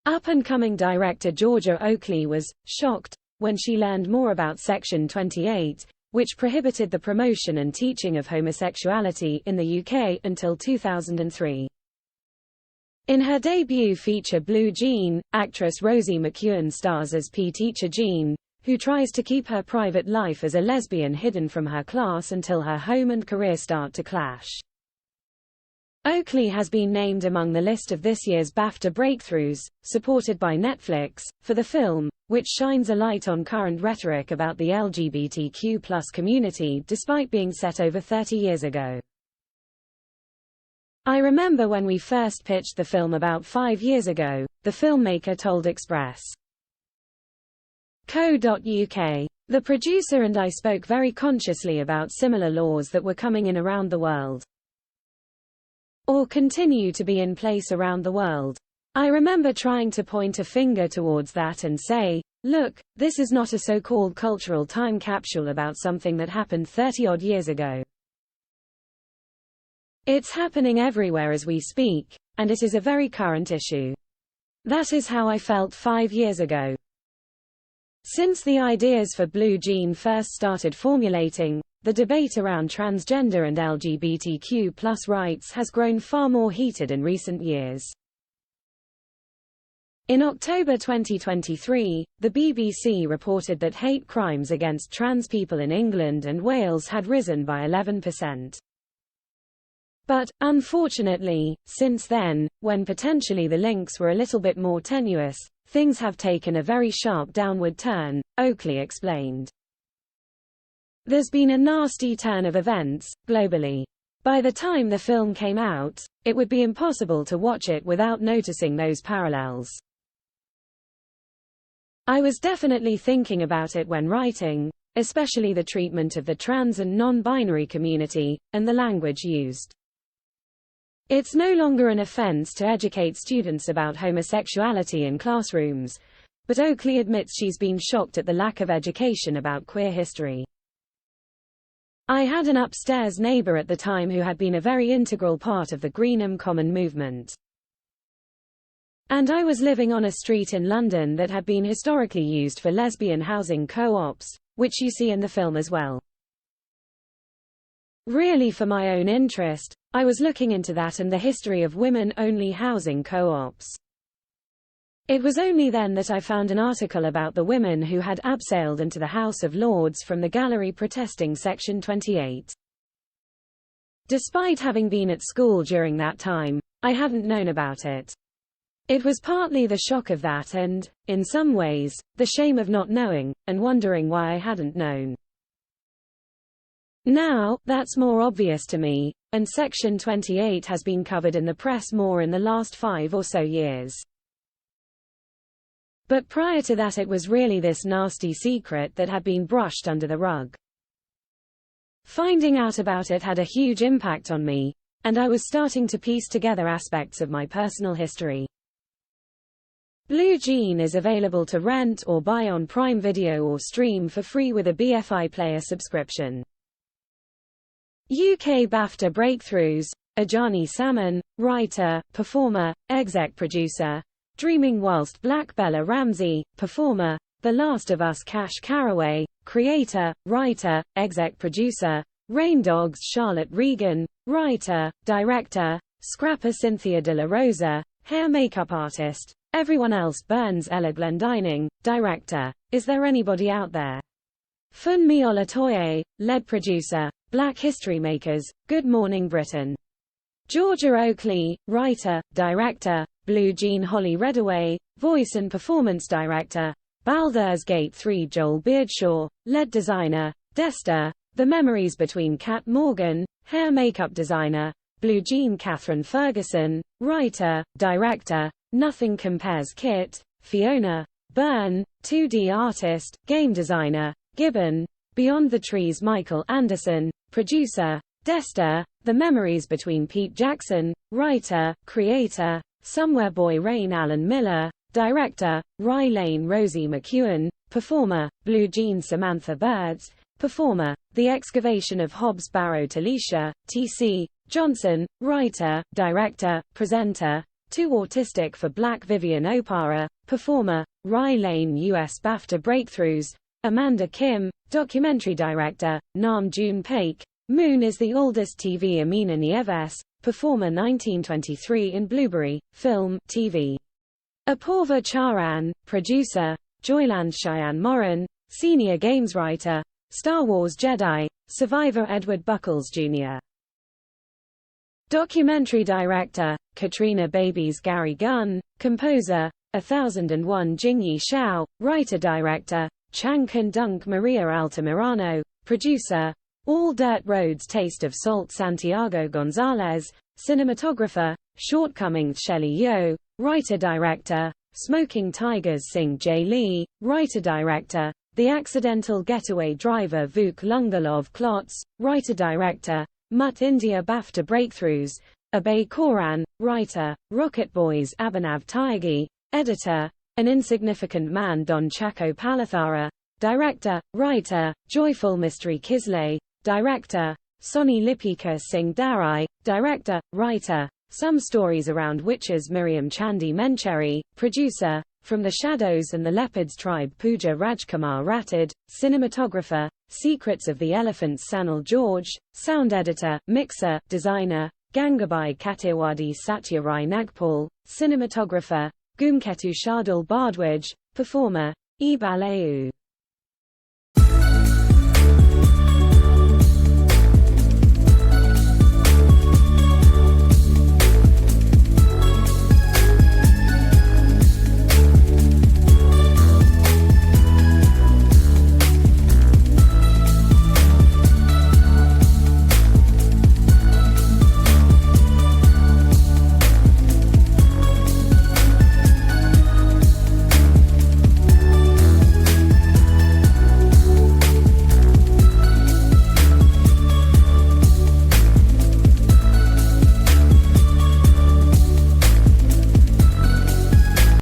Up-and-coming director Georgia Oakley was shocked when she learned more about Section 28, which prohibited the promotion and teaching of homosexuality in the UK until 2003. In her debut feature Blue Jean, actress Rosy McEwen stars as P-teacher Jean, who tries to keep her private life as a lesbian hidden from her class until her home and career start to clash. Oakley has been named among the list of this year's BAFTA Breakthroughs, supported by Netflix, for the film, which shines a light on current rhetoric about the LGBTQ+ community despite being set over 30 years ago. I remember when we first pitched the film about 5 years ago, the filmmaker told Express.co.uk. The producer and I spoke very consciously about similar laws that were coming in around the world, or continue to be in place around the world. I remember trying to point a finger towards that and say, look, this is not a so-called cultural time capsule about something that happened 30-odd years ago. It's happening everywhere as we speak, and it is a very current issue. That is how I felt 5 years ago. Since the ideas for Blue Jean first started formulating, the debate around transgender and LGBTQ+ rights has grown far more heated in recent years. In October 2023, the BBC reported that hate crimes against trans people in England and Wales had risen by 11%. But, unfortunately, since then, when potentially the links were a little bit more tenuous, things have taken a very sharp downward turn, Oakley explained. There's been a nasty turn of events, globally. By the time the film came out, it would be impossible to watch it without noticing those parallels. I was definitely thinking about it when writing, especially the treatment of the trans and non-binary community, and the language used. It's no longer an offense to educate students about homosexuality in classrooms, but Oakley admits she's been shocked at the lack of education about queer history. I had an upstairs neighbor at the time who had been a very integral part of the Greenham Common movement. And I was living on a street in London that had been historically used for lesbian housing co-ops, which you see in the film as well. Really, for my own interest, I was looking into that and the history of women-only housing co-ops. It was only then that I found an article about the women who had abseiled into the House of Lords from the gallery protesting Section 28. Despite having been at school during that time, I hadn't known about it. It was partly the shock of that and, in some ways, the shame of not knowing, and wondering why I hadn't known. Now, that's more obvious to me, and Section 28 has been covered in the press more in the last 5 or so years. But prior to that it was really this nasty secret that had been brushed under the rug. Finding out about it had a huge impact on me, and I was starting to piece together aspects of my personal history. Blue Jean is available to rent or buy on Prime Video or stream for free with a BFI player subscription. UK BAFTA Breakthroughs, Ajani Salmon, writer, performer, exec producer. Dreaming Whilst Black Bella Ramsey, performer. The Last of Us Cash Carraway, creator, writer, exec producer. Rain Dogs Charlotte Regan, writer, director. Scrapper Cynthia de la Rosa, hair makeup artist. Everyone Else Burns Ella Glendining, director. Is There Anybody Out There? Funmi Olatoye, lead producer. Black History Makers, Good Morning Britain. Georgia Oakley, writer, director. Blue Jean Holly Redaway, voice and performance director. Baldur's Gate 3 Joel Beardshaw, lead designer. Desta, The Memories Between Kat Morgan, hair makeup designer. Blue Jean Catherine Ferguson, writer, director. Nothing Compares Kit, Fiona. Byrne, 2D artist, game designer. Gibbon, Beyond the Trees Michael Anderson, producer. Desta, The Memories Between Pete Jackson, writer, creator. Somewhere Boy Rain Alan Miller, director. Rye Lane Rosy McEwen, performer. Blue Jean Samantha Birds, performer. The Excavation of Hobbs Barrow Talisha, T.C. Johnson, writer, director, presenter. Too Autistic for Black Vivian Opara, performer, Rye Lane US BAFTA Breakthroughs, Amanda Kim, documentary director, Nam June Paik, Moon is the oldest TV Amina Nieves, performer 1923 in Blueberry, film, TV. Apurva Charan, producer, Joyland Cheyenne Moran, senior games writer, Star Wars Jedi, survivor Edward Buckles Jr. Documentary director, Katrina Babies Gary Gunn, composer, 1001 Jingyi Shao, writer-director, Chang Kun Dunk Maria Altamirano, producer, All Dirt Roads Taste of Salt Santiago Gonzalez, cinematographer, Shortcomings Shelley Yo, writer-director, Smoking Tigers Sing J. Lee, writer-director, The Accidental Getaway Driver Vuk Lungalov Klotz, writer-director, Mutt India BAFTA Breakthroughs, Abhay Koran, writer, Rocket Boys Abhinav Tyagi, editor, An Insignificant Man Don Chaco Palathara, director, writer, Joyful Mystery Kisley, director, Sonny Lipika Singh Darai, director, writer, Some Stories Around Witches Miriam Chandi Mencheri, producer, From the Shadows and the Leopards Tribe Pooja Rajkumar Ratted, cinematographer, Secrets of the Elephants Sanal George, sound editor, mixer, designer, Gangabai Katirwadi Satya Rai Nagpal, cinematographer, Gumketu Shardul Bardwaj, performer, Ebaleu.